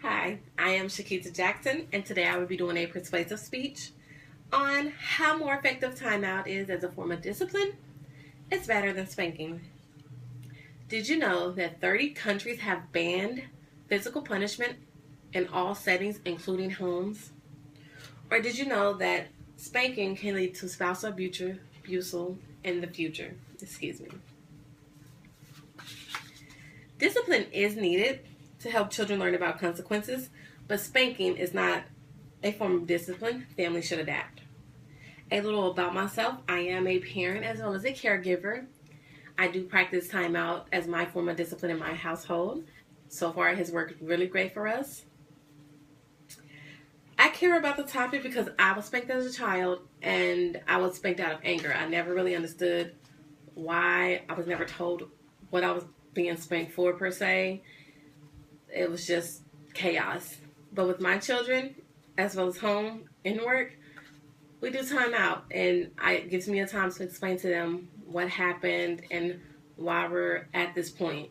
Hi, I am Shakita Jackson, and today I will be doing a persuasive speech on how more effective timeout is as a form of discipline. It's better than spanking. Did you know that 30 countries have banned physical punishment in all settings, including homes? Or did you know that spanking can lead to spousal abuse in the future? Excuse me. Discipline is needed to help children learn about consequences, but spanking is not a form of discipline. Families should adapt. A little about myself: I am a parent as well as a caregiver. I do practice timeout as my form of discipline in my household. So far, it has worked really great for us. I care about the topic because I was spanked as a child and I was spanked out of anger. I never really understood why. I was never told what I was being spanked for, per se. It was just chaos. But with my children, as well as home and work, we do time out, and it gives me a time to explain to them what happened and why we're at this point.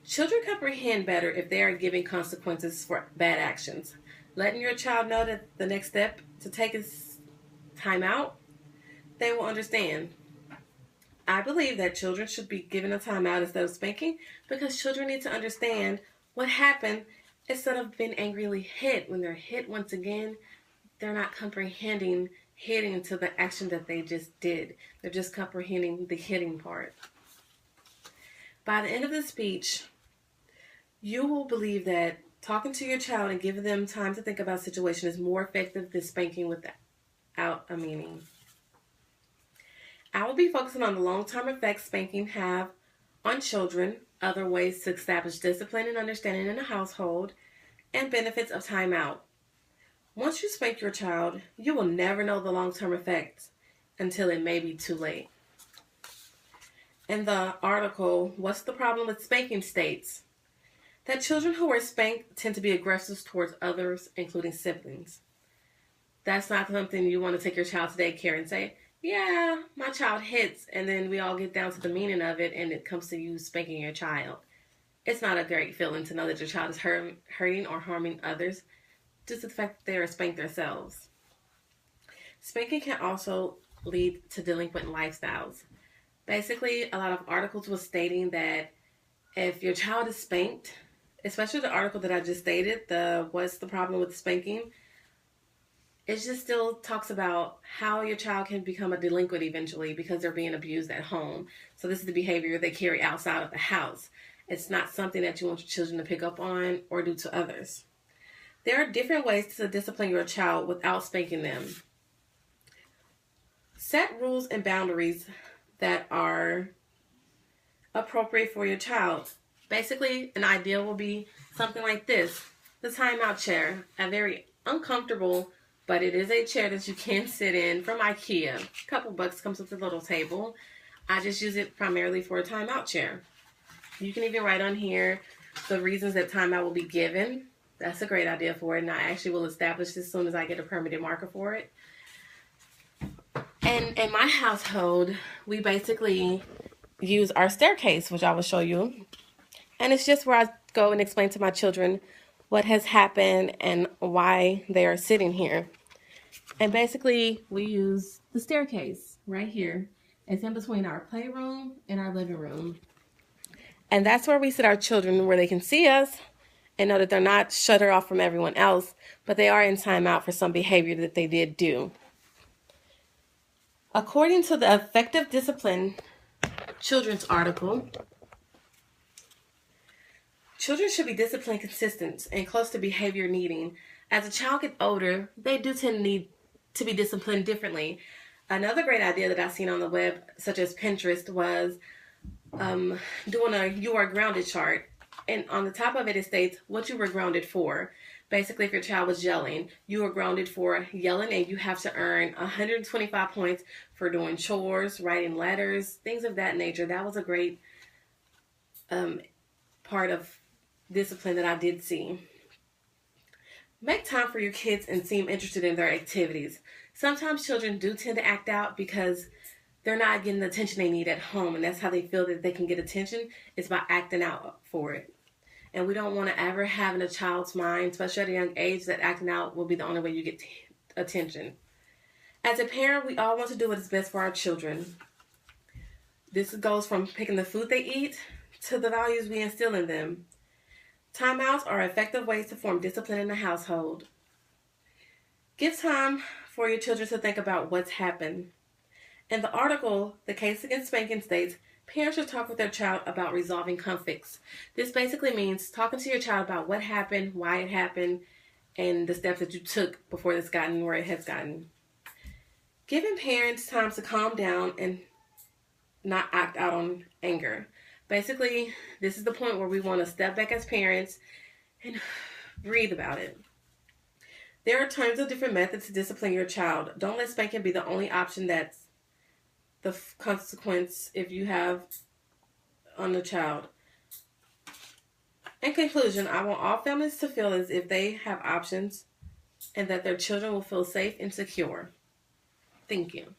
Children comprehend better if they are given consequences for bad actions. Letting your child know that the next step to take is time out, they will understand. I believe that children should be given a timeout instead of spanking because children need to understand what happened instead of being angrily hit. When they're hit once again, they're not comprehending hitting to the action that they just did. They're just comprehending the hitting part. By the end of the speech, you will believe that talking to your child and giving them time to think about a situation is more effective than spanking without a meaning. I will be focusing on the long-term effects spanking have on children, other ways to establish discipline and understanding in a household, and benefits of timeout. Once you spank your child, you will never know the long-term effects until it may be too late. In the article, What's the Problem with Spanking, states that children who are spanked tend to be aggressive towards others, including siblings. That's not something you want to take your child to daycare and say, yeah, my child hits, and then we all get down to the meaning of it, and it comes to you spanking your child. It's not a great feeling to know that your child is hurting or harming others, just the fact that they are spanked themselves. Spanking can also lead to delinquent lifestyles. Basically, a lot of articles were stating that if your child is spanked, especially the article that I just stated, the What's the Problem with Spanking, it just still talks about how your child can become a delinquent eventually because they're being abused at home. So this is the behavior they carry outside of the house. It's not something that you want your children to pick up on or do to others. There are different ways to discipline your child without spanking them. Set rules and boundaries that are appropriate for your child. Basically, an idea will be something like this: the timeout chair, a very uncomfortable, but it is a chair that you can sit in from IKEA. A couple bucks, comes with a little table. I just use it primarily for a timeout chair. You can even write on here the reasons that timeout will be given. That's a great idea for it, and I actually will establish this as soon as I get a permanent marker for it. And in my household, we basically use our staircase, which I will show you. And it's just where I go and explain to my children what has happened and why they are sitting here. And basically, we use the staircase right here. It's in between our playroom and our living room. And that's where we sit our children, where they can see us and know that they're not shut off from everyone else, but they are in timeout for some behavior that they did do. According to the Effective Discipline Children's article, children should be disciplined, consistent, and close to behavior needing. As a child gets older, they do tend to need to be disciplined differently. Another great idea that I've seen on the web, such as Pinterest, was doing a You Are Grounded chart. And on the top of it, it states what you were grounded for. Basically, if your child was yelling, you were grounded for yelling, and you have to earn 125 points for doing chores, writing letters, things of that nature. That was a great part of discipline that I did see. Make time for your kids and seem interested in their activities. Sometimes children do tend to act out because they're not getting the attention they need at home, and that's how they feel that they can get attention, is by acting out for it. And we don't want to ever have in a child's mind, especially at a young age, that acting out will be the only way you get attention. As a parent, we all want to do what is best for our children. This goes from picking the food they eat to the values we instill in them. Timeouts are effective ways to form discipline in the household. Give time for your children to think about what's happened. In the article, The Case Against Spanking states, parents should talk with their child about resolving conflicts. This basically means talking to your child about what happened, why it happened, and the steps that you took before it's gotten where it has gotten. Giving parents time to calm down and not act out on anger. Basically, this is the point where we want to step back as parents and breathe about it. There are tons of different methods to discipline your child. Don't let spanking be the only option that's the consequence if you have on the child. In conclusion, I want all families to feel as if they have options and that their children will feel safe and secure. Thank you.